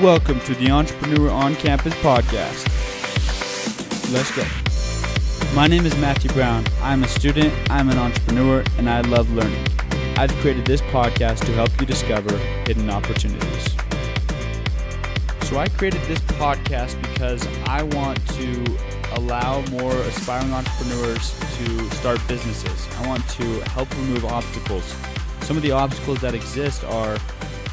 Welcome to the Entrepreneur on Campus podcast. Let's go. My name is Matthew Brown. I'm a student, I'm an entrepreneur, and I love learning. I've created this podcast to help you discover hidden opportunities. So I created this podcast because I want to allow more aspiring entrepreneurs to start businesses. I want to help remove obstacles. Some of the obstacles that exist are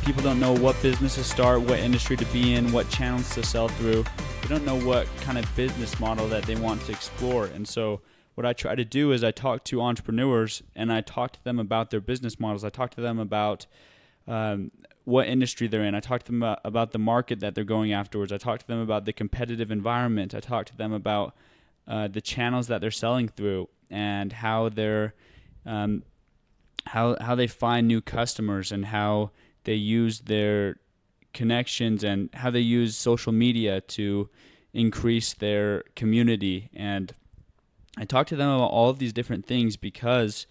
people don't know what business to start, what industry to be in, what channels to sell through. They don't know what kind of business model that they want to explore. And so what I try to do is I talk to entrepreneurs and I talk to them about their business models. I talk to them about what industry they're in. I talk to them about the market that they're going afterwards. I talk to them about the competitive environment. I talk to them about the channels that they're selling through and how they're how they find new customers and how they use their connections and how they use social media to increase their community. And I talk to them about all of these different things because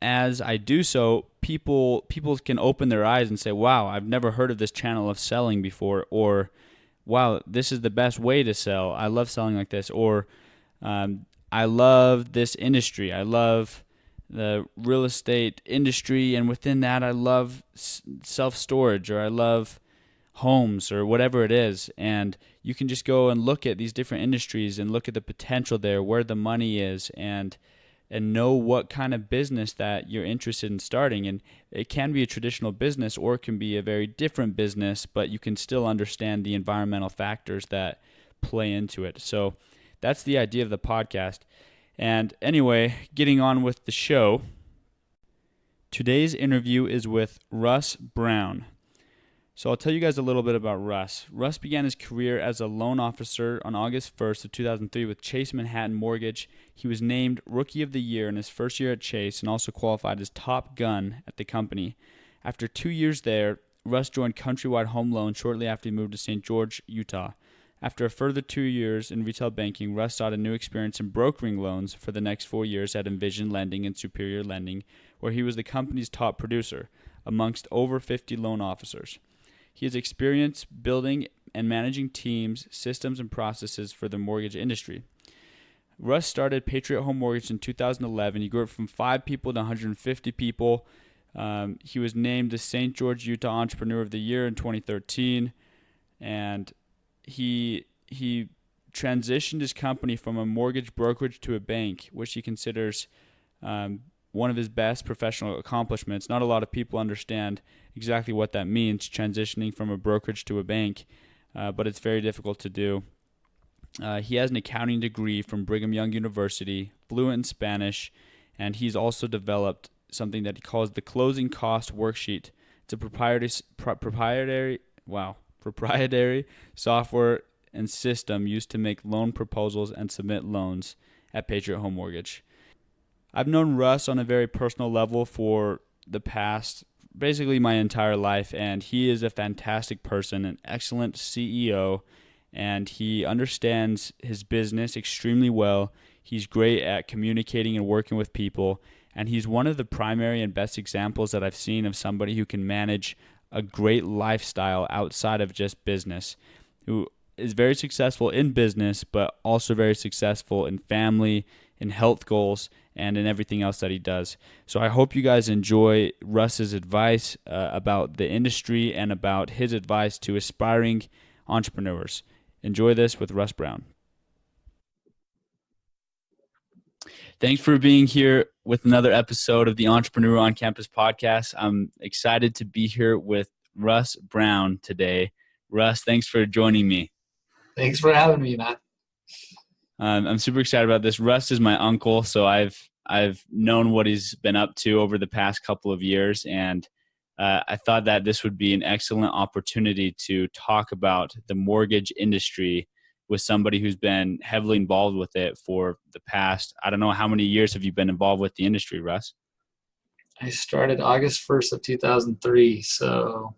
as I do so, people can open their eyes and say, wow, I've never heard of this channel of selling before, or wow, this is the best way to sell. I love selling like this, or I love this industry. I love the real estate industry, and within that I love self-storage, or I love homes, or whatever it is. And you can just go and look at these different industries and look at the potential there, where the money is, and know what kind of business that you're interested in starting. And it can be a traditional business or it can be a very different business, but you can still understand the environmental factors that play into it. So that's the idea of the podcast. And anyway, getting on with the show, today's interview is with Russ Brown. So I'll tell you guys a little bit about Russ. Russ began his career as a loan officer on August 1st of 2003 with Chase Manhattan Mortgage. He was named Rookie of the Year in his first year at Chase and also qualified as top gun at the company. After 2 years there, Russ joined Countrywide Home Loan shortly after he moved to St. George, Utah. After a further 2 years in retail banking, Russ sought a new experience in brokering loans for the next 4 years at Envision Lending and Superior Lending, where he was the company's top producer, amongst over 50 loan officers. He has experience building and managing teams, systems, and processes for the mortgage industry. Russ started Patriot Home Mortgage in 2011. He grew up from 5 people to 150 people. He was named the St. George, Utah Entrepreneur of the Year in 2013, and he transitioned his company from a mortgage brokerage to a bank, which he considers one of his best professional accomplishments. Not a lot of people understand exactly what that means, transitioning from a brokerage to a bank, but it's very difficult to do. He has an accounting degree from Brigham Young University, fluent in Spanish, and he's also developed something that he calls the Closing Cost Worksheet. It's a proprietary software and system used to make loan proposals and submit loans at Patriot Home Mortgage. I've known Russ on a very personal level for the past, basically my entire life, and he is a fantastic person, an excellent CEO, and he understands his business extremely well. He's great at communicating and working with people, and he's one of the primary and best examples that I've seen of somebody who can manage a great lifestyle outside of just business, who is very successful in business, but also very successful in family, in health goals, and in everything else that he does. So I hope you guys enjoy Russ's advice about the industry and about his advice to aspiring entrepreneurs. Enjoy this with Russ Brown. Thanks for being here with another episode of the Entrepreneur on Campus podcast. I'm excited to be here with Russ Brown today. Russ, thanks for joining me. Thanks for having me, Matt. I'm super excited about this. Russ is my uncle, so I've known what he's been up to over the past couple of years, and I thought that this would be an excellent opportunity to talk about the mortgage industry with somebody who's been heavily involved with it for the past, I don't know, how many years have you been involved with the industry, Russ? I started August 1st of 2003, so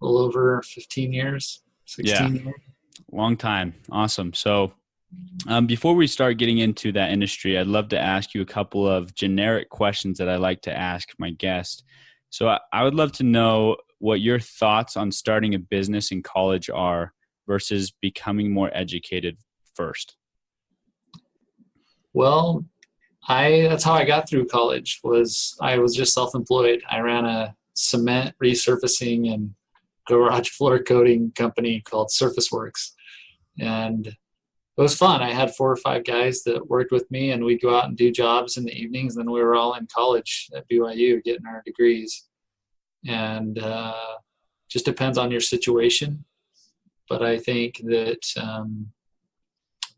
a little over 15 years, 16 years. Long time. Awesome. So before we start getting into that industry, I'd love to ask you a couple of generic questions that I like to ask my guests. So I would love to know, what your thoughts on starting a business in college are versus becoming more educated first. Well, that's how I got through college. I was just self-employed. I ran a cement resurfacing and garage floor coating company called Surface Works, and it was fun. I had 4 or 5 guys that worked with me, and we'd go out and do jobs in the evenings. And we were all in college at BYU getting our degrees. And just depends on your situation, but I think that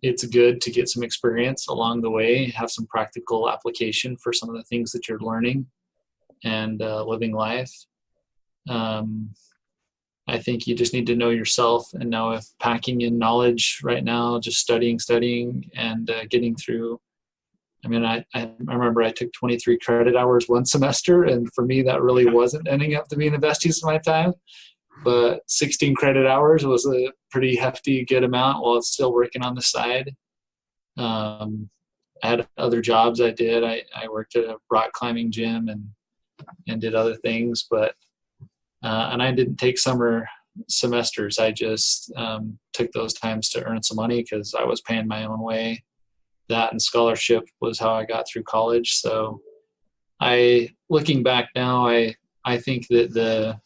it's good to get some experience along the way, have some practical application for some of the things that you're learning and living life. I think you just need to know yourself and know if packing in knowledge right now, just studying and getting through. I mean, I remember I took 23 credit hours one semester, and for me, that really wasn't ending up to being the best use of my time. But 16 credit hours was a pretty hefty, good amount while it's still working on the side. I had other jobs I did. I worked at a rock climbing gym and did other things, but and I didn't take summer semesters. I just took those times to earn some money because I was paying my own way. That and scholarship was how I got through college. So looking back now, I think that the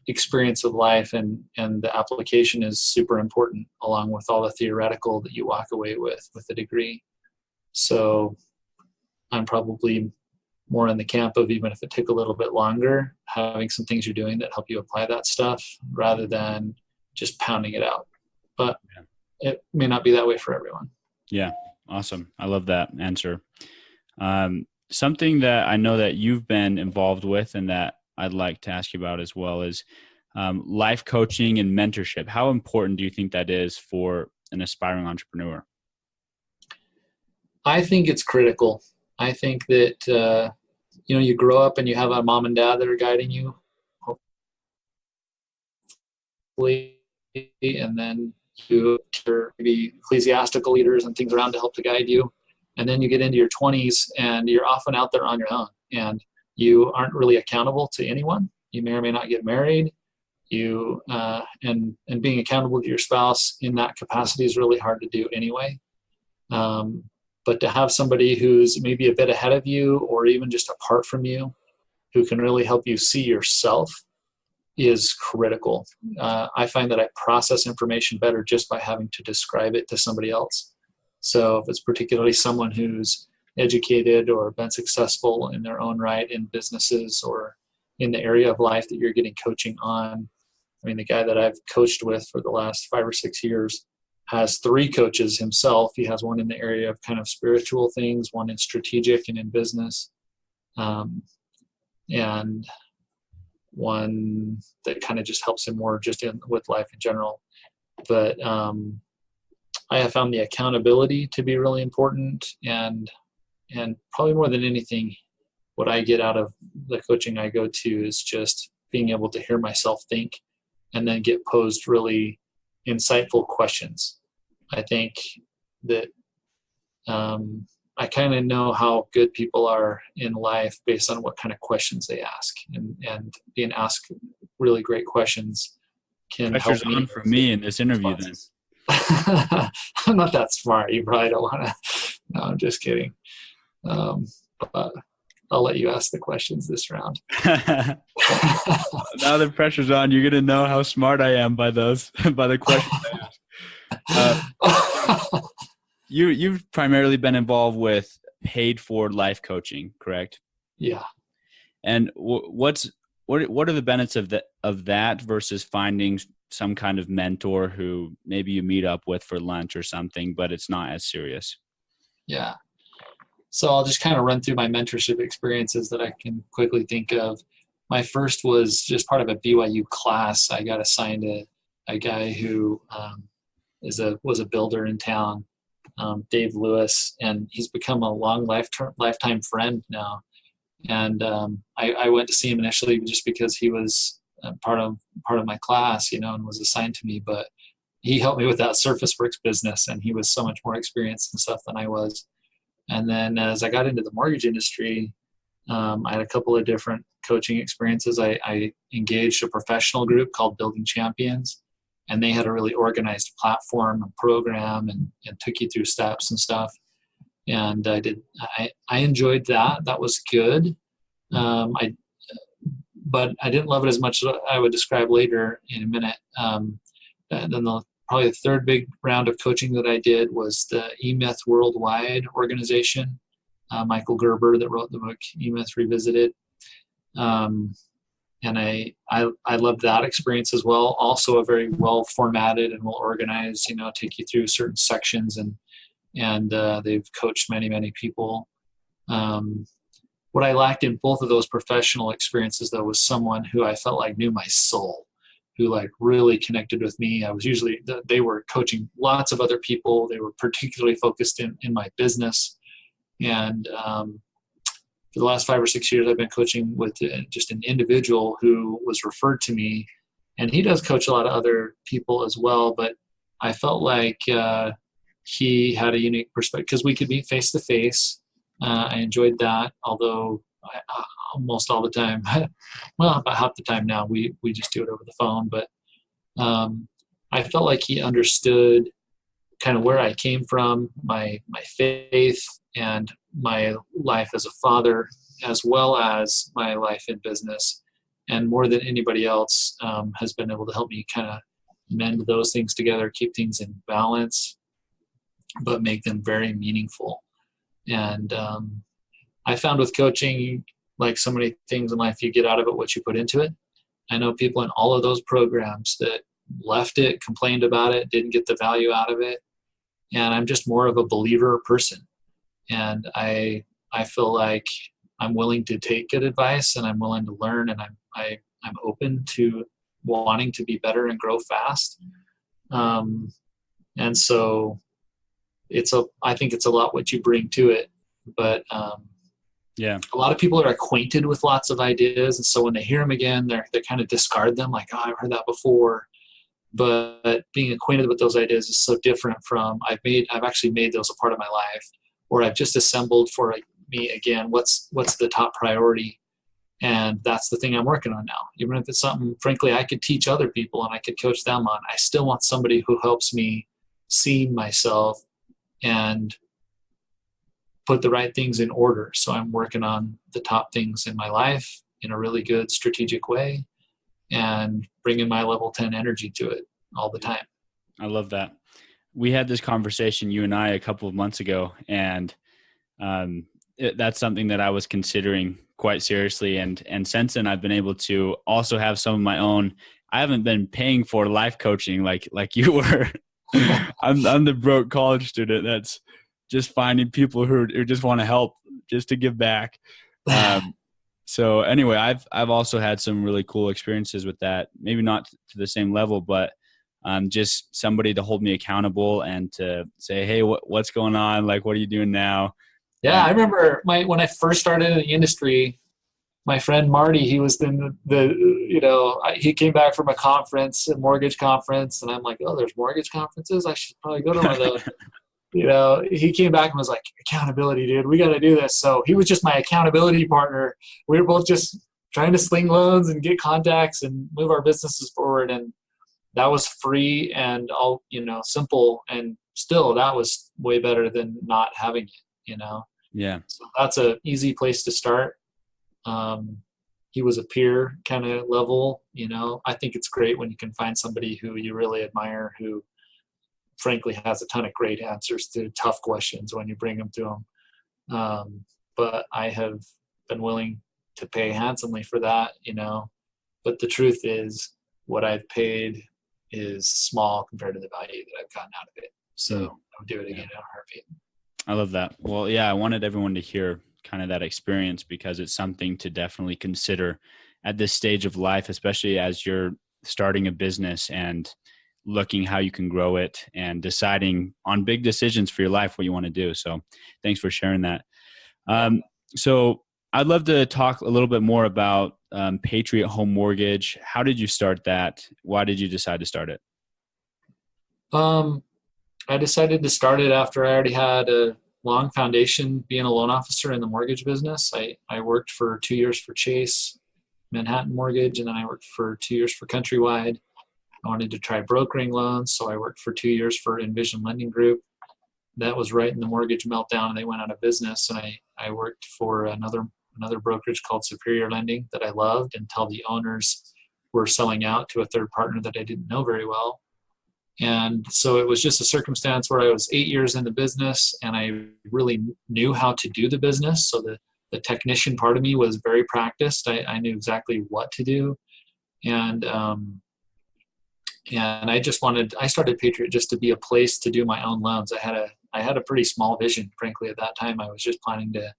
experience of life and the application is super important, along with all the theoretical that you walk away with the degree. So I'm probably more in the camp of, even if it took a little bit longer, having some things you're doing that help you apply that stuff rather than just pounding it out. But it may not be that way for everyone. Yeah. Awesome. I love that answer. Something that I know that you've been involved with and that I'd like to ask you about as well is life coaching and mentorship. How important do you think that is for an aspiring entrepreneur? I think it's critical. I think that, you grow up and you have a mom and dad that are guiding you, hopefully, and then you maybe ecclesiastical leaders and things around to help to guide you. And then you get into your 20s and you're often out there on your own and you aren't really accountable to anyone. You may or may not get married. And being accountable to your spouse in that capacity is really hard to do anyway. But to have somebody who's maybe a bit ahead of you or even just apart from you, who can really help you see yourself, is critical. I find that I process information better just by having to describe it to somebody else. So if it's particularly someone who's educated or been successful in their own right in businesses or in the area of life that you're getting coaching on. I mean, the guy that I've coached with for the last 5 or 6 years has 3 coaches himself. He has one in the area of kind of spiritual things, one in strategic and in business, and one that kind of just helps him more just with life in general. But I have found the accountability to be really important, and probably more than anything, what I get out of the coaching I go to is just being able to hear myself think and then get posed really insightful questions. I think that I kind of know how good people are in life based on what kind of questions they ask, and being asked really great questions can Pressure's help me. on for me in this interview then. I'm not that smart. You probably don't want to. No, I'm just kidding. But I'll let you ask the questions this round. Now the pressure's on. You're going to know how smart I am by the questions I ask. You've primarily been involved with paid for life coaching, correct? Yeah. And what are the benefits of that versus finding some kind of mentor who maybe you meet up with for lunch or something, but it's not as serious? Yeah. So I'll just kind of run through my mentorship experiences that I can quickly think of. My first was just part of a BYU class. I got assigned a guy who was a builder in town, Dave Lewis, and he's become a long lifetime friend now. And I went to see him initially just because he was part of my class, and was assigned to me. But he helped me with that Surface Works business, and he was so much more experienced and stuff than I was. And then as I got into the mortgage industry, I had a couple of different coaching experiences. I engaged a professional group called Building Champions, and they had a really organized platform and program and took you through steps and stuff. And I enjoyed that. That was good. But I didn't love it as much as I would describe later in a minute. And then probably the third big round of coaching that I did was the eMyth Worldwide organization. Michael Gerber, that wrote the book eMyth Revisited. And I loved that experience as well. Also a very well formatted and well organized, take you through certain sections, and they've coached many, many people. What I lacked in both of those professional experiences, though, was someone who I felt like knew my soul, who like really connected with me. They were coaching lots of other people. They were particularly focused in my business. And for the last 5 or 6 years, I've been coaching with just an individual who was referred to me. And he does coach a lot of other people as well. But I felt like he had a unique perspective because we could meet face to face. I enjoyed that, although almost all the time, well, about half the time now, we just do it over the phone. But I felt like he understood kind of where I came from, my faith, and my life as a father, as well as my life in business. And more than anybody else, has been able to help me kind of mend those things together, keep things in balance, but make them very meaningful. And I found with coaching, like so many things in life, you get out of it what you put into it. I know people in all of those programs that left it, complained about it, didn't get the value out of it. And I'm just more of a believer person. And I feel like I'm willing to take good advice, and I'm willing to learn, and I'm open to wanting to be better and grow fast. And so I think it's a lot what you bring to it. But a lot of people are acquainted with lots of ideas, and so when they hear them again, they kind of discard them, like, oh, I've heard that before. But being acquainted with those ideas is so different from I've actually made those a part of my life, or I've just assembled for me again what's the top priority, and that's the thing I'm working on now. Even if it's something, frankly, I could teach other people and I could coach them on, I still want somebody who helps me see myself and put the right things in order. So I'm working on the top things in my life in a really good strategic way, and bringing my level 10 energy to it all the time. I love that. We had this conversation, you and I, a couple of months ago, and that's something that I was considering quite seriously. And since then, I've been able to also have some of my own. I haven't been paying for life coaching like you were. I'm the broke college student that's just finding people who just want to help, just to give back. So anyway, I've also had some really cool experiences with that. Maybe not to the same level, but just somebody to hold me accountable and to say, hey, what's going on? Like, what are you doing now? Yeah, I remember when I first started in the industry, my friend Marty, he was he came back from a mortgage conference, and I'm like, oh, there's mortgage conferences? I should probably go to one of those. He came back and was like, accountability, dude, we got to do this. So he was just my accountability partner. We were both just trying to sling loans and get contacts and move our businesses forward. And that was free and all, simple. And still, that was way better than not having it, Yeah. So that's an easy place to start. He was a peer kind of level, I think it's great when you can find somebody who you really admire, who frankly has a ton of great answers to tough questions when you bring them to them. But I have been willing to pay handsomely for that, but the truth is what I've paid is small compared to the value that I've gotten out of it. So I would do it again in a heartbeat. I love that. Well, yeah, I wanted everyone to hear kind of that experience, because it's something to definitely consider at this stage of life, especially as you're starting a business and looking how you can grow it and deciding on big decisions for your life, what you want to do. So thanks for sharing that. So I'd love to talk a little bit more about Patriot Home Mortgage. How did you start that? Why did you decide to start it? I decided to start it after I already had a long foundation being a loan officer in the mortgage business. I worked for 2 years for Chase Manhattan Mortgage, and then I worked for 2 years for Countrywide. I wanted to try brokering loans, so I worked for 2 years for Envision Lending Group. That was right in the mortgage meltdown, and they went out of business. And I worked for another brokerage called Superior Lending that I loved until the owners were selling out to a third partner that I didn't know very well. And so it was just a circumstance where I was 8 years in the business, and I really knew how to do the business. So the technician part of me was very practiced. I knew exactly what to do. And I started Patriot just to be a place to do my own loans. I had a pretty small vision, frankly, at that time. I was just planning to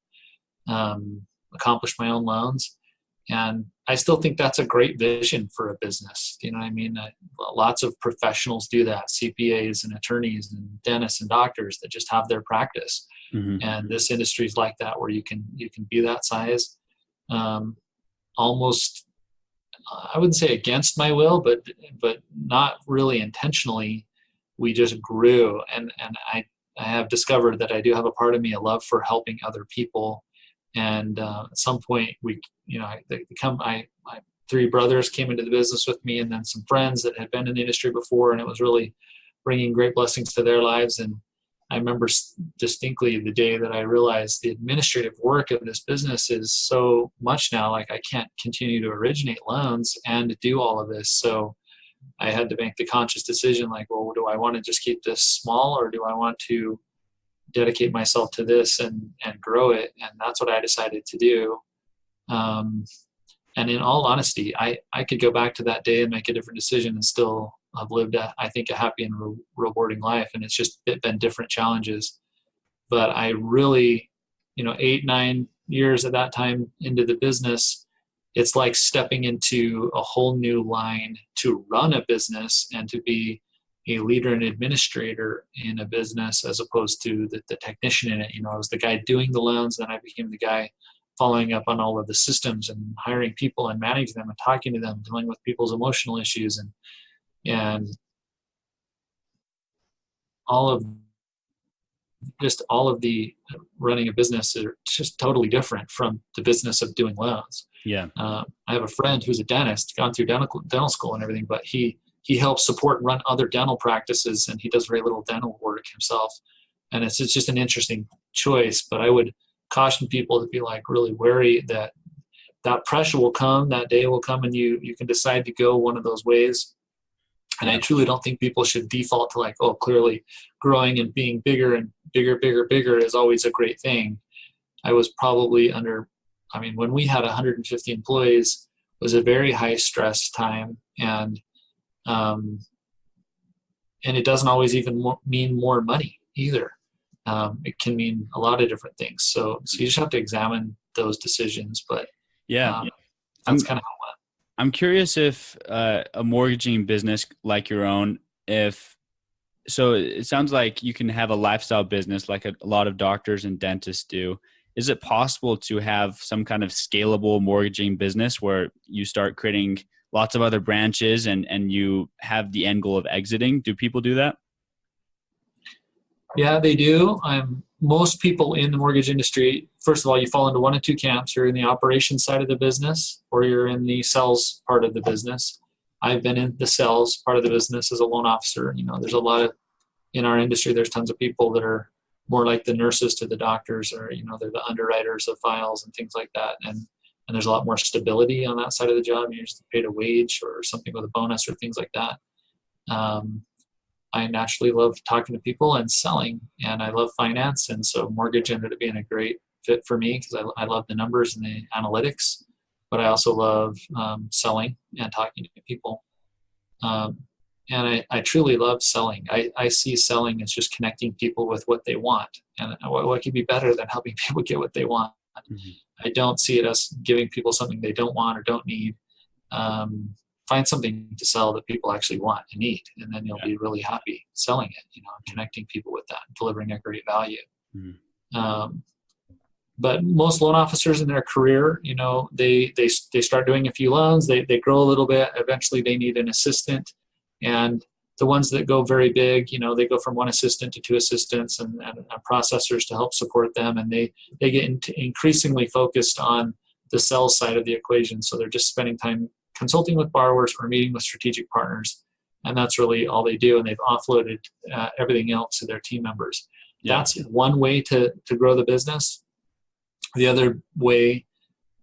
accomplish my own loans. And I still think that's a great vision for a business. You know what I mean? Lots of professionals do that, CPAs and attorneys and dentists and doctors that just have their practice. Mm-hmm. And this industry is like that, where you can be that size, almost, I wouldn't say against my will, but not really intentionally. We just grew, and I have discovered that I do have a part of me, a love for helping other people. And at some point, my 3 brothers came into the business with me, and then some friends that had been in the industry before, and it was really bringing great blessings to their lives. And I remember distinctly the day that I realized the administrative work of this business is so much now, like I can't continue to originate loans and do all of this. So I had to make the conscious decision, like, well, do I want to just keep this small, or do I want to dedicate myself to this and grow it? And that's what I decided to do. And in all honesty, I could go back to that day and make a different decision and still have lived, I think, a happy and rewarding life. And it's just been different challenges. But I really, 8, 9 years at that time into the business, it's like stepping into a whole new line to run a business and to be a leader and administrator in a business, as opposed to the technician in it. I was the guy doing the loans, then I became the guy following up on all of the systems and hiring people and managing them and talking to them, dealing with people's emotional issues, and all of the running a business are just totally different from the business of doing loans. Yeah. I have a friend who's a dentist, gone through dental school and everything, but he helps support and run other dental practices, and he does very little dental work himself. And it's just an interesting choice. But I would caution people to be like really wary that pressure will come, that day will come, and you can decide to go one of those ways. And I truly don't think people should default to like, oh, clearly growing and being bigger and bigger is always a great thing. I was probably when we had 150 employees, it was a very high stress time. And it doesn't always even mean more money either. It can mean a lot of different things. So you just have to examine those decisions. But yeah, that's kind of how it went. I'm curious if a mortgaging business like your own, so it sounds like you can have a lifestyle business like a lot of doctors and dentists do. Is it possible to have some kind of scalable mortgaging business where you start creating lots of other branches and you have the end goal of exiting? Do people do that? Yeah, they do. Most people in the mortgage industry, first of all, you fall into one of two camps. You're in the operations side of the business, or you're in the sales part of the business. I've been in the sales part of the business as a loan officer. There's a lot of, in our industry, there's tons of people that are more like the nurses to the doctors, or, they're the underwriters of files and things like that. And there's a lot more stability on that side of the job. You're just paid a wage or something with a bonus or things like that. I naturally love talking to people and selling, and I love finance. And so mortgage ended up being a great fit for me because I love the numbers and the analytics, but I also love selling and talking to people. And I truly love selling. I see selling as just connecting people with what they want. And what could be better than helping people get what they want? Mm-hmm. I don't see it as giving people something they don't want or don't need. Find something to sell that people actually want and need, and then you'll be really happy selling it, connecting people with that, delivering a great value. Mm-hmm. But most loan officers in their career, they start doing a few loans, they grow a little bit, eventually they need an assistant, and the ones that go very big, they go from one assistant to two assistants and processors to help support them. And they get increasingly focused on the sales side of the equation. So they're just spending time consulting with borrowers or meeting with strategic partners. And that's really all they do. And they've offloaded everything else to their team members. Yeah. That's one way to grow the business. The other way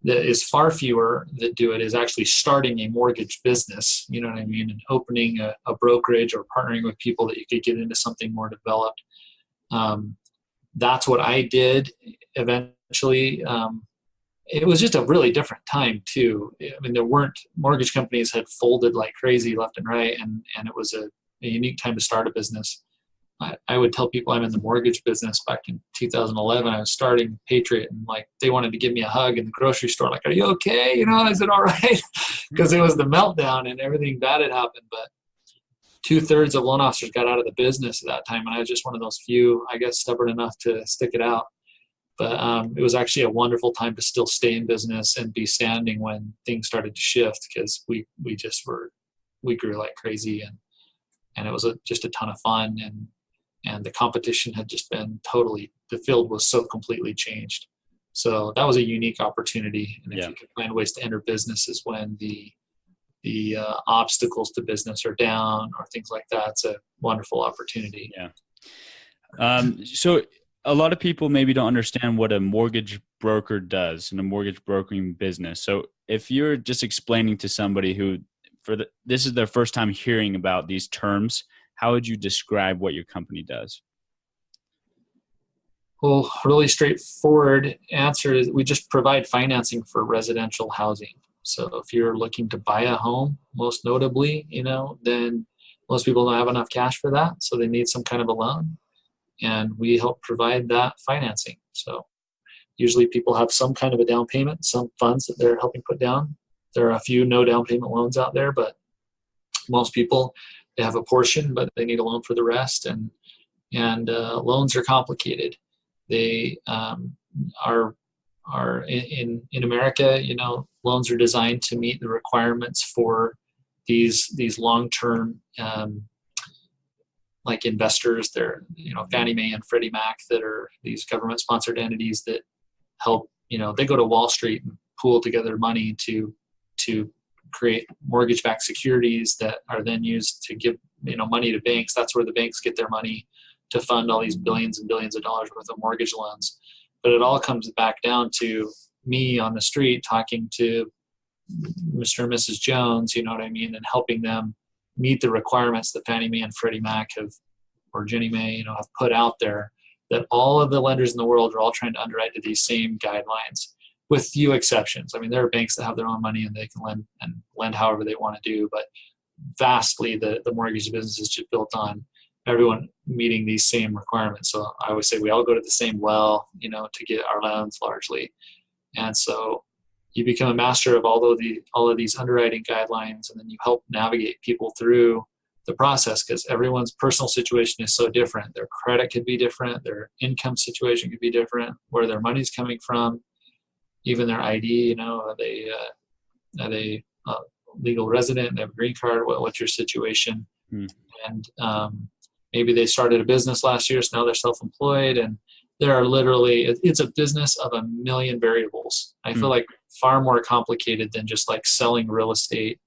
that is far fewer that do it is actually starting a mortgage business, you know what I mean, and opening a brokerage or partnering with people that you could get into something more developed. That's what I did eventually. It was just a really different time too. I mean, mortgage companies had folded like crazy left and right, and it was a unique time to start a business. I would tell people I'm in the mortgage business back in 2011. I was starting Patriot, and like they wanted to give me a hug in the grocery store. Like, are you okay? Is it all right? Because it was the meltdown and everything bad had happened. But 2/3 of loan officers got out of the business at that time, and I was just one of those few, I guess, stubborn enough to stick it out. But it was actually a wonderful time to still stay in business and be standing when things started to shift, because we grew like crazy, and it was just a ton of fun, and the competition had just been the field was so completely changed. So that was a unique opportunity. And if you can find ways to enter businesses when the obstacles to business are down or things like that, it's a wonderful opportunity. Yeah. So a lot of people maybe don't understand what a mortgage broker does in a mortgage brokering business. So if you're just explaining to somebody who this is their first time hearing about these terms, how would you describe what your company does? Well, really straightforward answer is we just provide financing for residential housing. So if you're looking to buy a home, most notably, then most people don't have enough cash for that. So they need some kind of a loan, and we help provide that financing. So usually people have some kind of a down payment, some funds that they're helping put down. There are a few no down payment loans out there, but most people, they have a portion, but they need a loan for the rest. And loans are complicated. They are in America, loans are designed to meet the requirements for these long-term like investors. They're Fannie Mae and Freddie Mac, that are these government-sponsored entities that help. They go to Wall Street and pool together money to create mortgage-backed securities that are then used to give money to banks. That's where the banks get their money to fund all these billions and billions of dollars worth of mortgage loans. But it all comes back down to me on the street talking to Mr. and Mrs. Jones, you know what I mean, and helping them meet the requirements that Fannie Mae and Freddie Mac or Ginnie Mae, have put out there, that all of the lenders in the world are all trying to underwrite to these same guidelines, with few exceptions. I mean, there are banks that have their own money and they can lend however they want to do, but vastly the mortgage business is just built on everyone meeting these same requirements. So I always say we all go to the same well, to get our loans largely. And so you become a master of all of these underwriting guidelines, and then you help navigate people through the process, because everyone's personal situation is so different. Their credit could be different, their income situation could be different, where their money's coming from, even their ID, are they legal resident, they have a green card, what's your situation? And maybe they started a business last year, so now they're self-employed, and there are it's a business of a million variables. I feel like far more complicated than just like selling real estate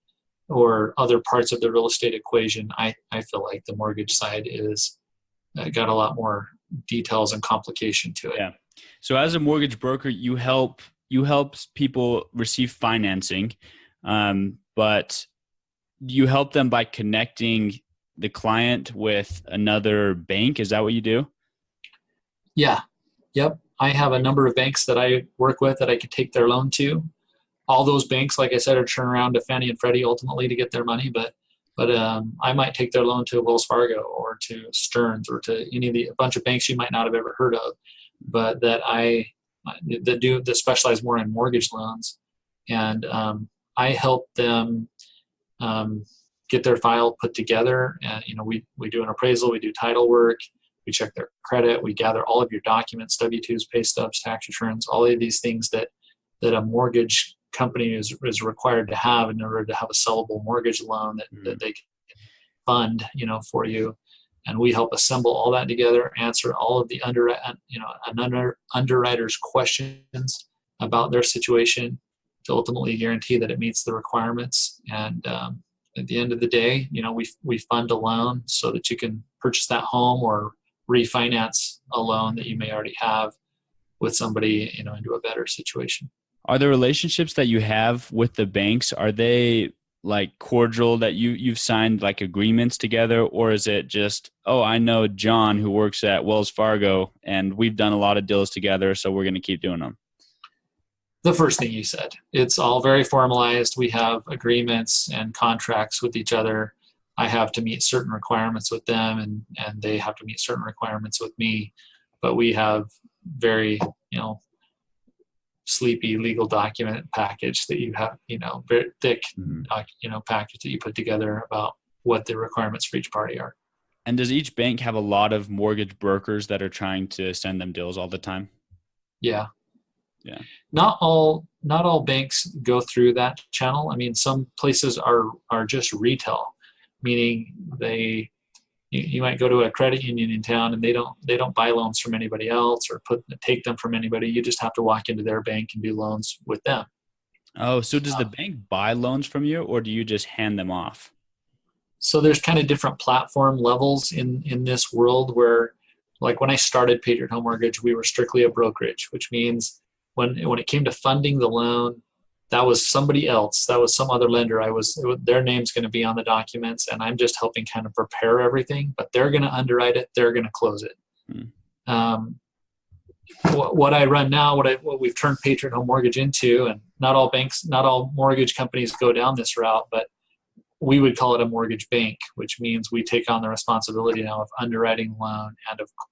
or other parts of the real estate equation. I feel like the mortgage side is got a lot more details and complication to it. Yeah. So as a mortgage broker, you help people receive financing, but you help them by connecting the client with another bank. Is that what you do? Yeah. Yep. I have a number of banks that I work with that I could take their loan to. All those banks, like I said, are turning around to Fannie and Freddie ultimately to get their money, but I might take their loan to Wells Fargo or to Stearns or to a bunch of banks you might not have ever heard of, but that specialize more in mortgage loans. And I help them get their file put together. And we do an appraisal, we do title work, we check their credit, we gather all of your documents, W-2s, pay stubs, tax returns, all of these things that a mortgage company is required to have in order to have a sellable mortgage loan that they can fund, for you. And we help assemble all that together, answer all of the underwriter's questions about their situation to ultimately guarantee that it meets the requirements. And at the end of the day, we fund a loan so that you can purchase that home or refinance a loan that you may already have with somebody, into a better situation. Are the relationships that you have with the banks, are they like cordial that you've signed like agreements together, or is it just, oh, I know John who works at Wells Fargo and we've done a lot of deals together, so we're going to keep doing them? The first thing you said, it's all very formalized. We have agreements and contracts with each other. I have to meet certain requirements with them, and they have to meet certain requirements with me. But we have very, sleepy legal document package that you have, very thick, package that you put together about what the requirements for each party are. And does each bank have a lot of mortgage brokers that are trying to send them deals all the time? Yeah. Yeah. Not all banks go through that channel. I mean, some places are just retail, meaning you might go to a credit union in town and they don't buy loans from anybody else or take them from anybody. You just have to walk into their bank and do loans with them. Oh, so does the bank buy loans from you, or do you just hand them off? So there's kind of different platform levels in this world where, like when I started Patriot Home Mortgage, we were strictly a brokerage, which means when it came to funding the loan, that was somebody else. That was some other lender. Their name's going to be on the documents, and I'm just helping kind of prepare everything. But they're going to underwrite it. They're going to close it. What I run now, what we've turned Patriot Home Mortgage into, and not all mortgage companies go down this route, but we would call it a mortgage bank, which means we take on the responsibility now of underwriting the loan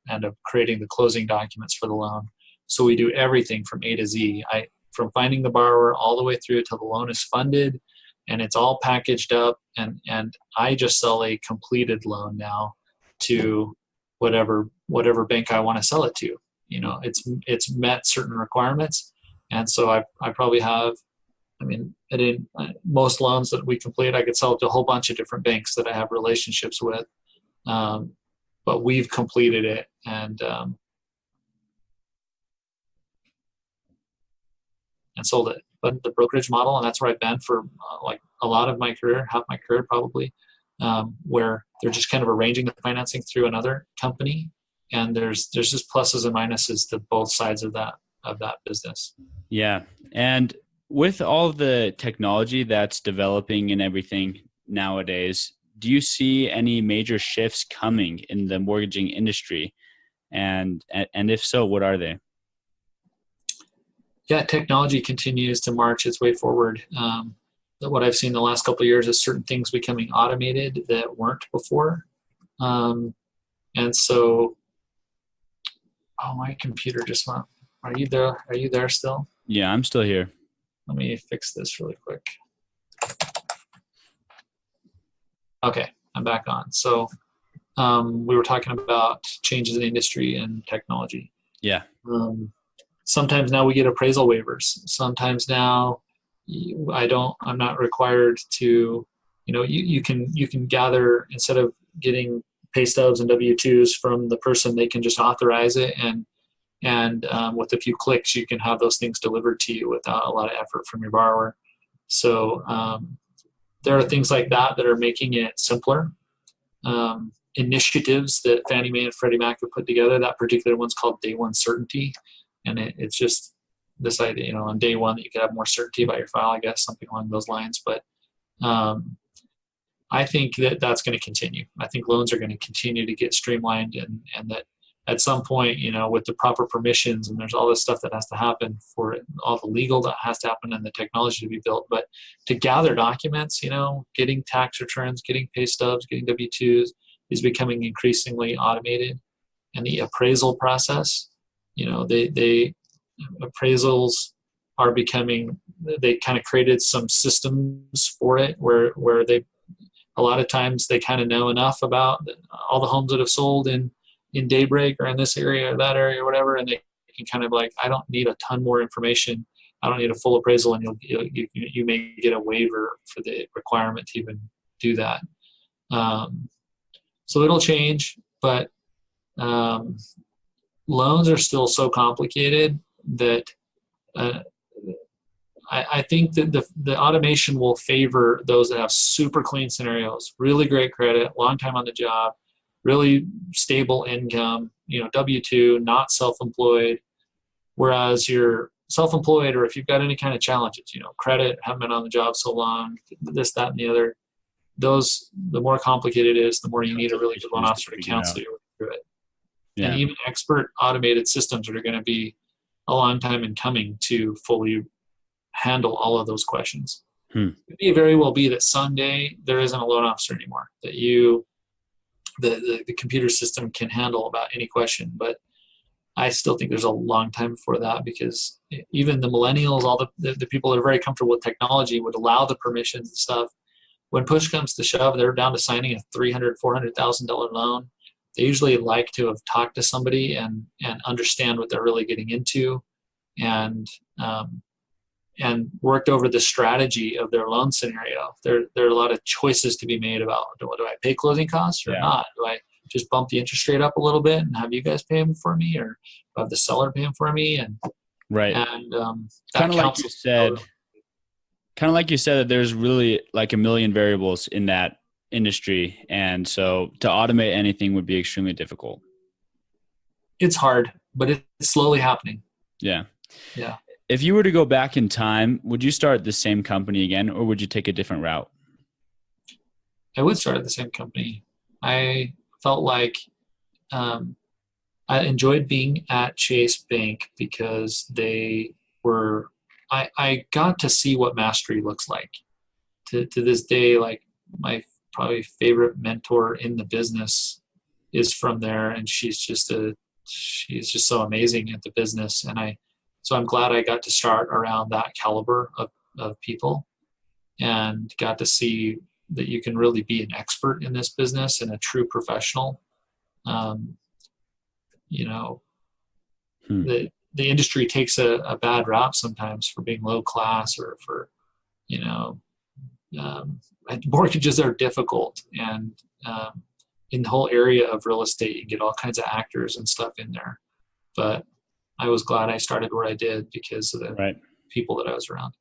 and of creating the closing documents for the loan. So we do everything from A to Z. From finding the borrower all the way through till the loan is funded, and it's all packaged up. And I just sell a completed loan now to whatever bank I want to sell it to. It's met certain requirements, and so I probably have. I mean, most loans that we complete, I could sell it to a whole bunch of different banks that I have relationships with, but we've completed it and sold it. But the brokerage model, and that's where I've been for like a lot of my career, half my career probably, where they're just kind of arranging the financing through another company, and there's just pluses and minuses to both sides of that business. Yeah, and with all the technology that's developing and everything nowadays, do you see any major shifts coming in the mortgaging industry? And if so, what are they? Yeah, technology continues to march its way forward. What I've seen the last couple of years is certain things becoming automated that weren't before. And so, my computer just went. Are you there? Are you there still? Yeah, I'm still here. Let me fix this really quick. Okay, I'm back on. So we were talking about changes in the industry and technology. Yeah. Sometimes now we get appraisal waivers. Sometimes now I'm not required to, you can gather, instead of getting pay stubs and W-2s from the person, they can just authorize it, and with a few clicks, you can have those things delivered to you without a lot of effort from your borrower. So there are things like that are making it simpler. Initiatives that Fannie Mae and Freddie Mac have put together, that particular one's called Day One Certainty. And it's just this idea, on day one that you could have more certainty about your file, I guess, something along those lines. But I think that's going to continue. I think loans are going to continue to get streamlined, and that at some point, with the proper permissions, and there's all this stuff that has to happen for it, all the legal that has to happen and the technology to be built. But to gather documents, getting tax returns, getting pay stubs, getting W-2s is becoming increasingly automated. And the appraisal process, they appraisals are becoming, they kind of created some systems for it where they, a lot of times they kind of know enough about all the homes that have sold in Daybreak or in this area or that area or whatever, and they can kind of like, I don't need a ton more information. I don't need a full appraisal, and you may get a waiver for the requirement to even do that. So it'll change, but loans are still so complicated that I think that the automation will favor those that have super clean scenarios, really great credit, long time on the job, really stable income, W-2, not self-employed. Whereas you're self-employed, or if you've got any kind of challenges, credit, haven't been on the job so long, this, that, and the other, those, the more complicated it is, the more you need a really good loan officer to counsel you through it. Yeah. And even expert automated systems are going to be a long time in coming to fully handle all of those questions. It may very well be that someday there isn't a loan officer anymore, that the computer system can handle about any question. But I still think there's a long time before that, because even the millennials, all the people that are very comfortable with technology would allow the permissions and stuff. When push comes to shove, they're down to signing a $300,000, $400,000 loan. They usually like to have talked to somebody and understand what they're really getting into, and worked over the strategy of their loan scenario. There are a lot of choices to be made about, do I pay closing costs or not? Do I just bump the interest rate up a little bit and have you guys pay them for me, or have the seller pay them for me? And right. And kind of like you said, that there's really like a million variables in that industry, and so to automate anything would be extremely difficult. It's hard, but it's slowly happening. Yeah. Yeah. If you were to go back in time, would you start the same company again, or would you take a different route? I would start at the same company. I felt like I enjoyed being at Chase Bank because they were, I got to see what mastery looks like. To this day, like my probably favorite mentor in the business is from there, and she's just so amazing at the business. So I'm glad I got to start around that caliber of people, and got to see that you can really be an expert in this business and a true professional. The industry takes a bad rap sometimes for being low class, or for, mortgages are difficult. And in the whole area of real estate, you get all kinds of actors and stuff in there. But I was glad I started where I did because of the people that I was around.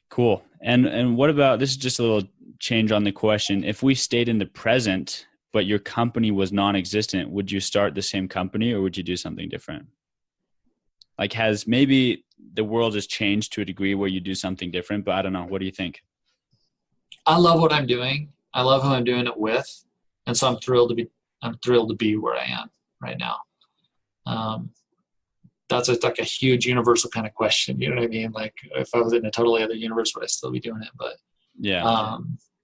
Cool. And what about, this is just a little change on the question. If we stayed in the present, but your company was non-existent, would you start the same company, or would you do something different? Like, has maybe the world has changed to a degree where you do something different, but I don't know. What do you think? I love what I'm doing. I love who I'm doing it with. And so I'm thrilled to be where I am right now. That's like a huge universal kind of question. You know what I mean? Like, if I was in a totally other universe, would I still be doing it? But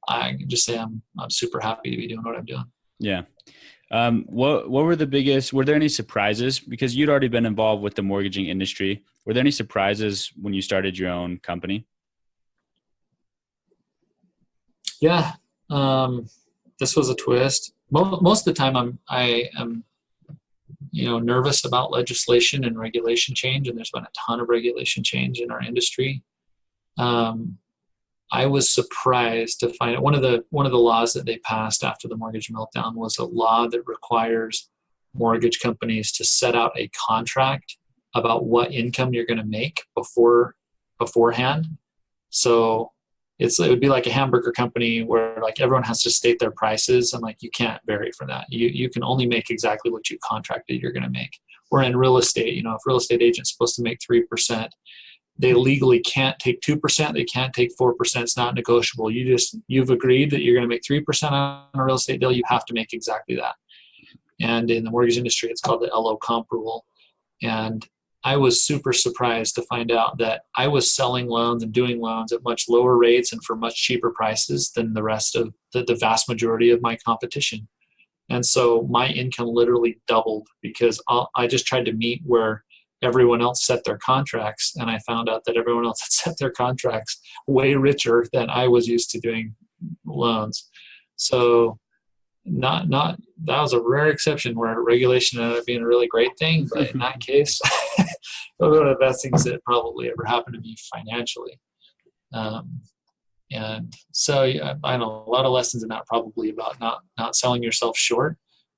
I can just say I'm super happy to be doing what I'm doing. Yeah. What were there any surprises? Because you'd already been involved with the mortgaging industry. Were there any surprises when you started your own company? Yeah. This was a twist. Most of the time I am nervous about legislation and regulation change, and there's been a ton of regulation change in our industry. I was surprised to find out one of the laws that they passed after the mortgage meltdown was a law that requires mortgage companies to set out a contract about what income you're going to make beforehand. So it would be like a hamburger company where like everyone has to state their prices, and like you can't vary from that. You can only make exactly what you contracted you're going to make. Or in real estate, if real estate agent's supposed to make 3%, they legally can't take 2%. They can't take 4%. It's not negotiable. You've agreed that you're going to make 3% on a real estate deal. You have to make exactly that. And in the mortgage industry, it's called the LO comp rule. And I was super surprised to find out that I was selling loans and doing loans at much lower rates and for much cheaper prices than the rest of the vast majority of my competition. And so my income literally doubled because I just tried to meet where everyone else set their contracts. And I found out that everyone else had set their contracts way richer than I was used to doing loans. So that was a rare exception where regulation ended up being a really great thing. But in that case, it was one of the best things that probably ever happened to me financially. And so I know a lot of lessons in that, probably about not selling yourself short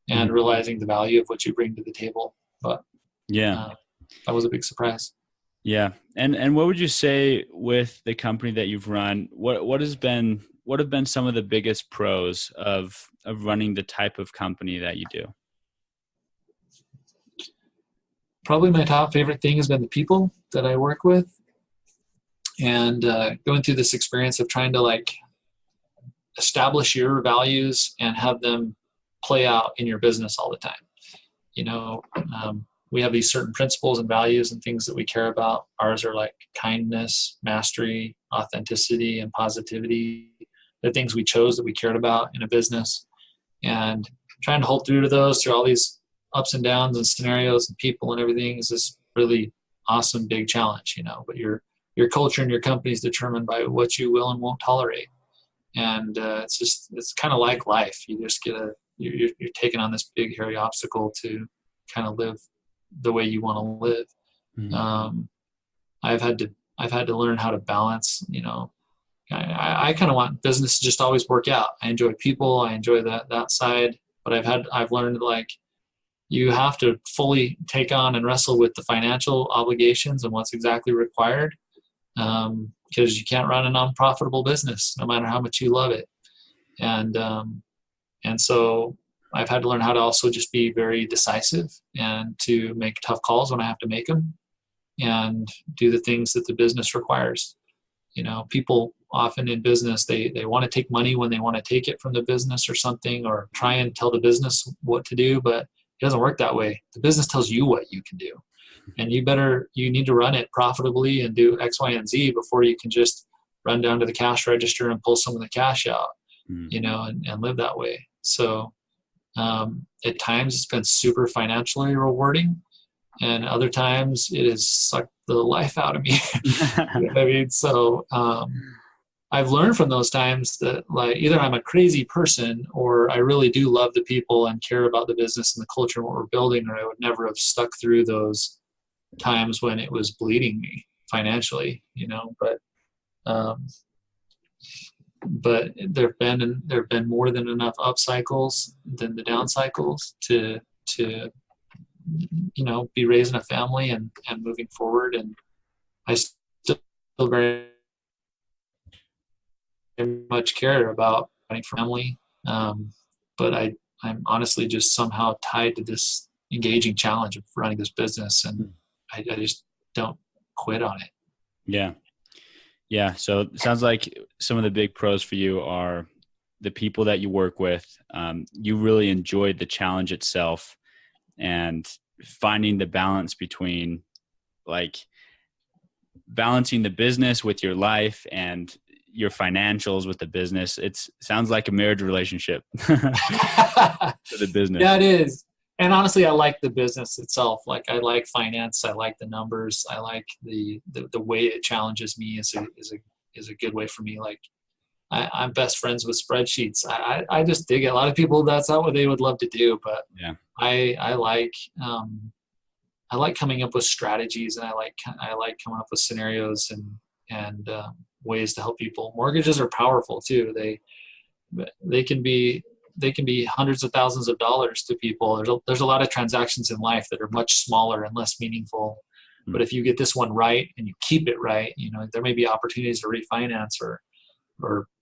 and realizing the value of what you bring to the table. But Yeah. that was a big surprise. Yeah. And what would you say with the company that you've run? What have been some of the biggest pros of running the type of company that you do? Probably my top favorite thing has been the people that I work with, and going through this experience of trying to like establish your values and have them play out in your business all the time. You know, we have these certain principles and values and things that we care about. Ours are like kindness, mastery, authenticity, and positivity. The things we chose that we cared about in a business, and trying to hold through to those through all these ups and downs and scenarios and people and everything is this really awesome big challenge, you know. But your culture and your company is determined by what you will and won't tolerate, and it's kind of like life. You just you're taking on this big hairy obstacle to kind of live the way you want to live. Mm-hmm. I've had to learn how to balance, you know. I kind of want business to just always work out. I enjoy people. I enjoy that side, but I've learned like you have to fully take on and wrestle with the financial obligations and what's exactly required, because you can't run a non-profitable business no matter how much you love it. And so I've had to learn how to also just be very decisive and to make tough calls when I have to make them and do the things that the business requires. You know, people often in business, they want to take money when they want to take it from the business or something, or try and tell the business what to do, but it doesn't work that way. The business tells you what you can do, and you need to run it profitably and do X, Y, and Z before you can just run down to the cash register and pull some of the cash out, you know, and live that way. So at times it's been super financially rewarding, and other times it has sucked the life out of me. You know what I mean? So I've learned from those times that like either I'm a crazy person or I really do love the people and care about the business and the culture and what we're building, or I would never have stuck through those times when it was bleeding me financially, you know. But there've been more than enough up cycles than the down cycles to you know, be raising a family and moving forward. And I still very much care about running for family. But I'm honestly just somehow tied to this engaging challenge of running this business, and I just don't quit on it. Yeah. Yeah. So it sounds like some of the big pros for you are the people that you work with. You really enjoyed the challenge itself, and finding the balance between like balancing the business with your life and your financials with the business. It sounds like a marriage relationship for the business. Yeah, it is. And honestly, I like the business itself. Like I like finance. I like the numbers. I like the way it challenges me is a good way for me. Like I'm best friends with spreadsheets. I just dig it. A lot of people, that's not what they would love to do, but yeah, I like coming up with strategies, and I like coming up with scenarios and ways to help people. Mortgages are powerful too. They can be hundreds of thousands of dollars to people. There's a lot of transactions in life that are much smaller and less meaningful. But if you get this one right and you keep it right, you know, there may be opportunities to refinance or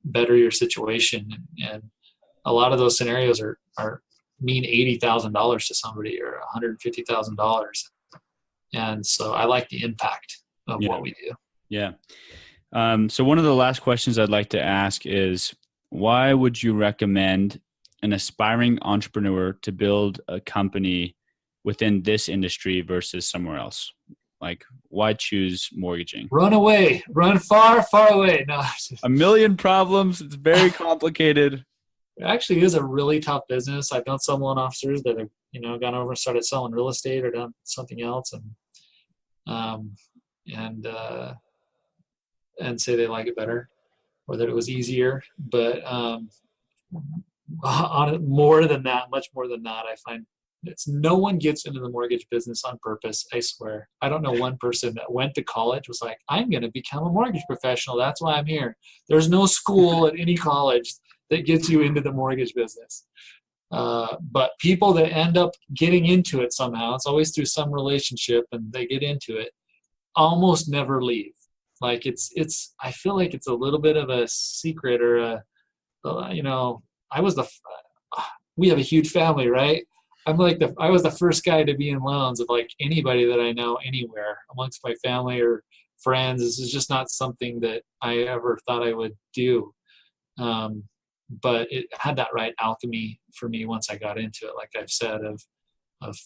better your situation. And a lot of those scenarios are mean $80,000 to somebody or $150,000. And so I like the impact of what we do. Yeah. So one of the last questions I'd like to ask is, why would you recommend an aspiring entrepreneur to build a company within this industry versus somewhere else? Like, why choose mortgaging? Run away, run far, far away. No, a million problems. It's very complicated. It actually is a really tough business. I've known some loan officers that have, you know, gone over and started selling real estate or done something else, and say they like it better or that it was easier. But on more than that, much more than that, I find no one gets into the mortgage business on purpose. I swear. I don't know one person that went to college was like, I'm going to become a mortgage professional. That's why I'm here. There's no school at any college that gets you into the mortgage business. But people that end up getting into it somehow, it's always through some relationship and they get into it, almost never leave. Like I feel like it's a little bit of a secret or we have a huge family, right? I was the first guy to be in loans of like anybody that I know anywhere amongst my family or friends. This is just not something that I ever thought I would do. But it had that right alchemy for me once I got into it, like I've said, of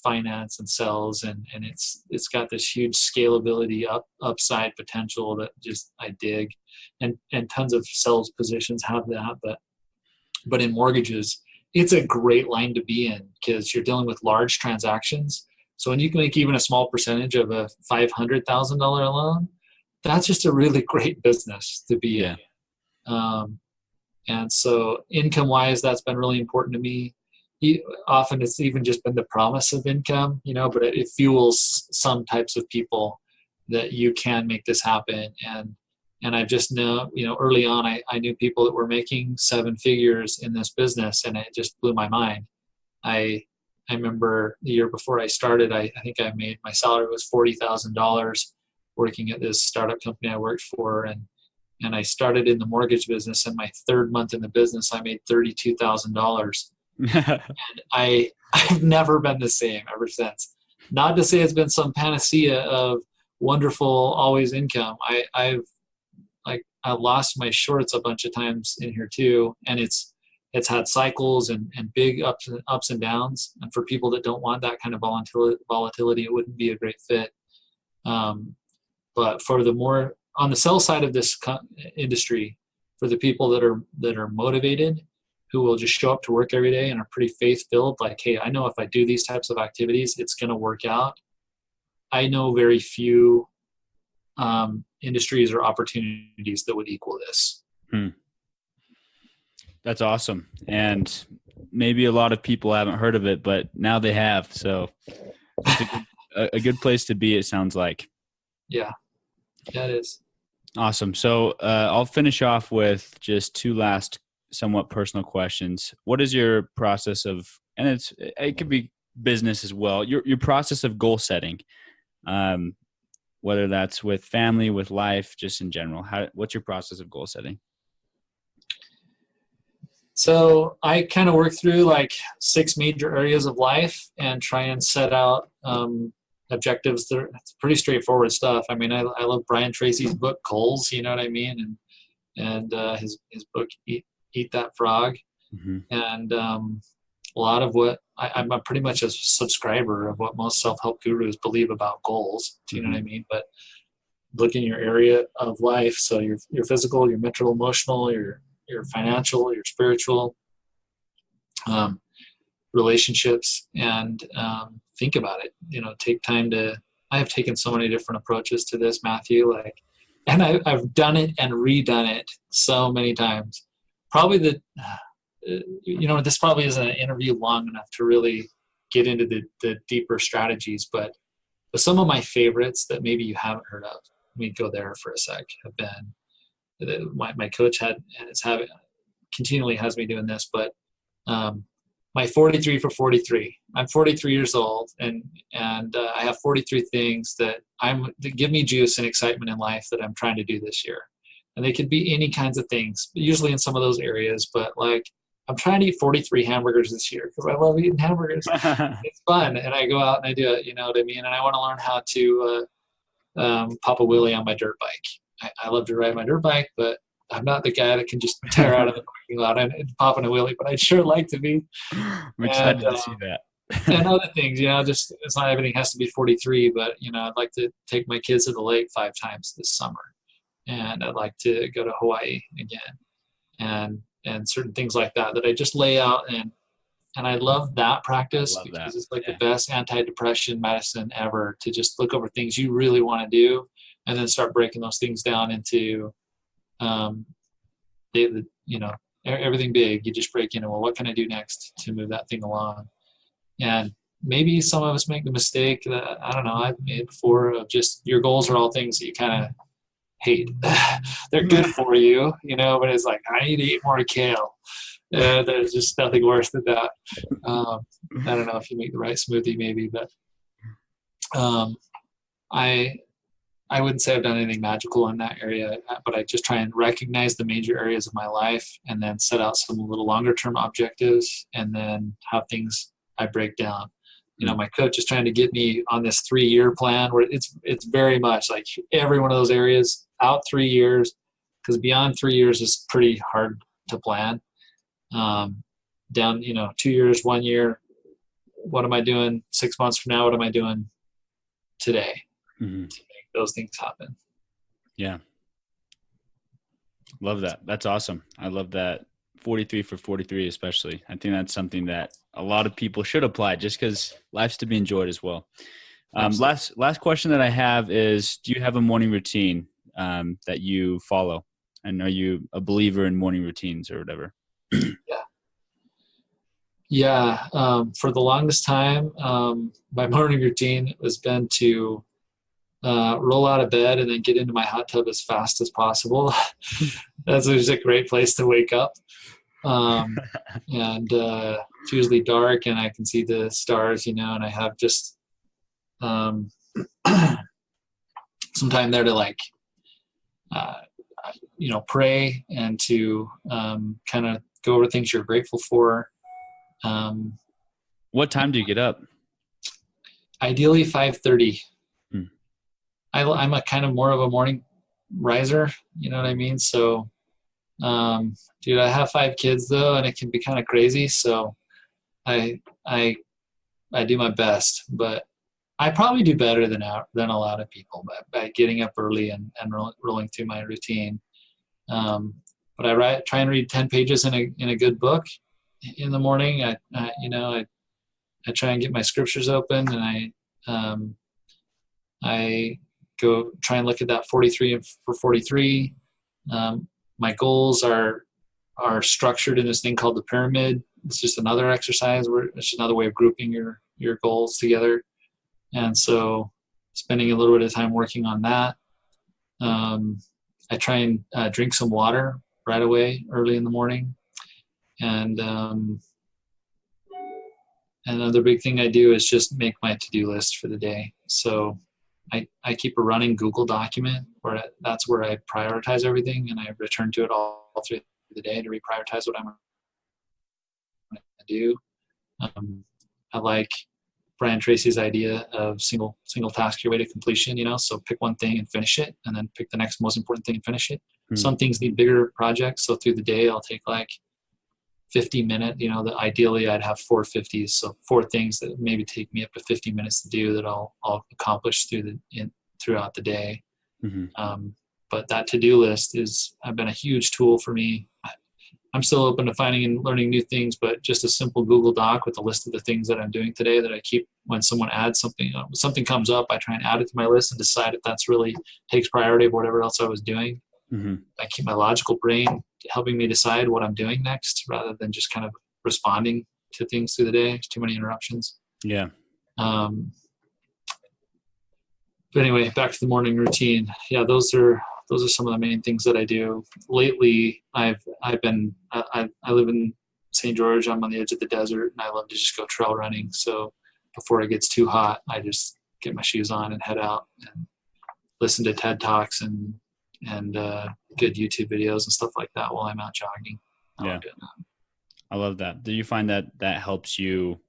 finance and sales, and it's got this huge scalability upside potential that just I dig, and tons of sales positions have that, but in mortgages, it's a great line to be in because you're dealing with large transactions. So when you can make even a small percentage of a $500,000 loan, that's just a really great business to be in. And so income-wise, that's been really important to me. Often it's even just been the promise of income, but it fuels some types of people that you can make this happen. And I just know, early on, I knew people that were making 7 figures in this business, and it just blew my mind. I remember the year before I started, I think my salary was $40,000 working at this startup company I worked for. And I started in the mortgage business, and my 3rd month in the business, I made $32,000. And I've never been the same ever since. Not to say it's been some panacea of wonderful always income. I lost my shorts a bunch of times in here too, and it's had cycles and big ups and downs. And for people that don't want that kind of volatility, it wouldn't be a great fit. But for the more on the sell side of this industry, for the people that are motivated, who will just show up to work every day and are pretty faith-filled, like, hey, I know if I do these types of activities, it's going to work out. I know very few industries or opportunities that would equal this. That's awesome. And maybe a lot of people haven't heard of it, but now they have. So it's a good place to be, it sounds like. Yeah, it is. Awesome. So I'll finish off with just 2 last somewhat personal questions. What is your process of, and it could be business as well, your process of goal setting, whether that's with family, with life, just in general? What's your process of goal setting? So I kind of work through like 6 major areas of life and try and set out objectives. It's pretty straightforward stuff. I mean, I love Brian Tracy's book, Goals, you know what I mean? And his book, Eat That Frog. Mm-hmm. And a lot of what I'm pretty much a subscriber of what most self-help gurus believe about goals. Do you know what I mean? But look in your area of life. So your physical, your mental, emotional, your financial, your spiritual, relationships, and think about it. Take time I have taken so many different approaches to this, Matthew, and I've done it and redone it so many times. Probably this probably isn't an interview long enough to really get into the deeper strategies, but some of my favorites that maybe you haven't heard of, let me go there for a sec, have been, my coach continually has me doing this, but my 43 for 43. I'm 43 years old, and I have 43 things that give me juice and excitement in life that I'm trying to do this year. And they could be any kinds of things, usually in some of those areas, but I'm trying to eat 43 hamburgers this year because I love eating hamburgers. It's fun, and I go out and I do it, you know what I mean? And I want to learn how to pop a wheelie on my dirt bike. I love to ride my dirt bike, but I'm not the guy that can just tear out of the parking lot and pop in a wheelie, but I'd sure like to be. I'm excited to see that. And other things, just it's not everything has to be 43, but I'd like to take my kids to the lake 5 times this summer, and I'd like to go to Hawaii again, and certain things like that I just lay out, and I love that practice because it's like the best antidepressant medicine ever, to just look over things you really want to do and then start breaking those things down into everything big. You just break into, well, what can I do next to move that thing along? And maybe some of us make the mistake that, I don't know, I've made before, of just your goals are all things that you kind of hate. They're good for you, but it's like, I need to eat more kale. There's just nothing worse than that. I don't know if you make the right smoothie, maybe, but um, I I wouldn't say I've done anything magical in that area, but I just try and recognize the major areas of my life and then set out some little longer term objectives and then have things I break down. My coach is trying to get me on this 3-year plan where it's very much like every one of those areas out 3 years, because beyond 3 years is pretty hard to plan. Down, 2 years, 1 year, what am I doing 6 months from now? What am I doing today? Mm-hmm. To make those things happen. Yeah. Love that. That's awesome. I love that 43 for 43, especially. I think that's something that a lot of people should apply just because life's to be enjoyed as well. Last question that I have is, do you have a morning routine that you follow? And are you a believer in morning routines or whatever? Yeah. For the longest time, my morning routine has been to roll out of bed and then get into my hot tub as fast as possible. That's just a great place to wake up. And it's usually dark and I can see the stars, and I have just some time there to pray and to kind of go over things you're grateful for. What time do you get up? Ideally 5:30. I'm a kind of more of a morning riser, you know what I mean? So, dude, I have 5 kids though, and it can be kind of crazy. So I do my best, but I probably do better than a lot of people by getting up early and rolling through my routine. But I try and read 10 pages in a good book in the morning. I try and get my scriptures open, and I go try and look at that 43 for 43. My goals are structured in this thing called the pyramid. It's just another exercise where it's another way of grouping your goals together. And so spending a little bit of time working on that. I try and drink some water right away early in the morning. And another big thing I do is just make my to-do list for the day. So I keep a running Google document where that's where I prioritize everything, and I return to it all through the day to reprioritize what I'm going to do. I like Brian Tracy's idea of single task your way to completion, so pick one thing and finish it, and then pick the next most important thing and finish it. Mm-hmm. Some things need bigger projects, so through the day I'll take 50 minutes, ideally I'd have 4 50s. So 4 things that maybe take me up to 50 minutes to do that I'll accomplish throughout the day. Mm-hmm. But that to-do list have been a huge tool for me. I'm still open to finding and learning new things, but just a simple Google Doc with a list of the things that I'm doing today that I keep when someone adds something, something comes up, I try and add it to my list and decide if that's really takes priority of whatever else I was doing. Mm-hmm. I keep my logical brain helping me decide what I'm doing next rather than just kind of responding to things through the day. There's too many interruptions. Yeah. But anyway, back to the morning routine. Yeah, those are some of the main things that I do. Lately, I live in St. George. I'm on the edge of the desert, and I love to just go trail running. So before it gets too hot, I just get my shoes on and head out and listen to TED Talks and good YouTube videos and stuff like that while I'm out jogging. Yeah. I love that. Do you find that helps you,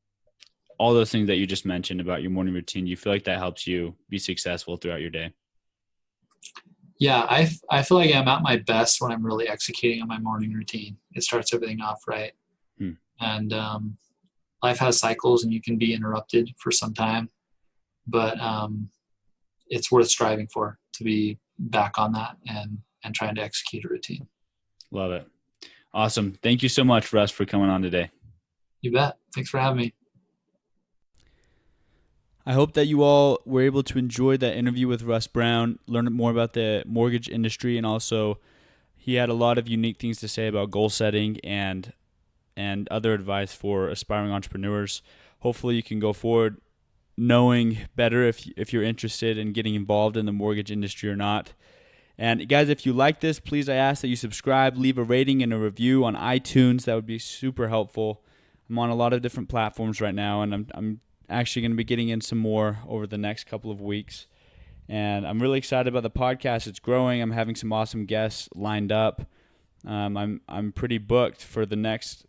all those things that you just mentioned about your morning routine, you feel like that helps you be successful throughout your day? Yeah, I feel like I'm at my best when I'm really executing on my morning routine. It starts everything off right. And life has cycles and you can be interrupted for some time, but it's worth striving for, to be back on that and trying to execute a routine. Love it. Awesome. Thank you so much, Russ, for coming on today. You bet. Thanks for having me. I hope that you all were able to enjoy that interview with Russ Brown, learn more about the mortgage industry, and also he had a lot of unique things to say about goal setting and other advice for aspiring entrepreneurs. hopefully you can go forward knowing better if you're interested in getting involved in the mortgage industry or not. And guys, if you like this, please I ask that you subscribe, leave a rating and a review on iTunes. That would be super helpful. I'm on a lot of different platforms right now, and I'm actually going to be getting in some more over the next couple of weeks. And I'm really excited about the podcast. It's growing. I'm having some awesome guests lined up. I'm pretty booked for the next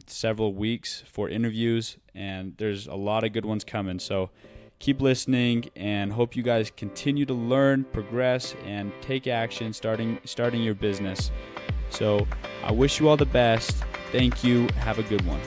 several weeks for interviews, and there's a lot of good ones coming. So keep listening, and hope you guys continue to learn, progress, and take action starting your business. So I wish you all the best. Thank you. Have a good one.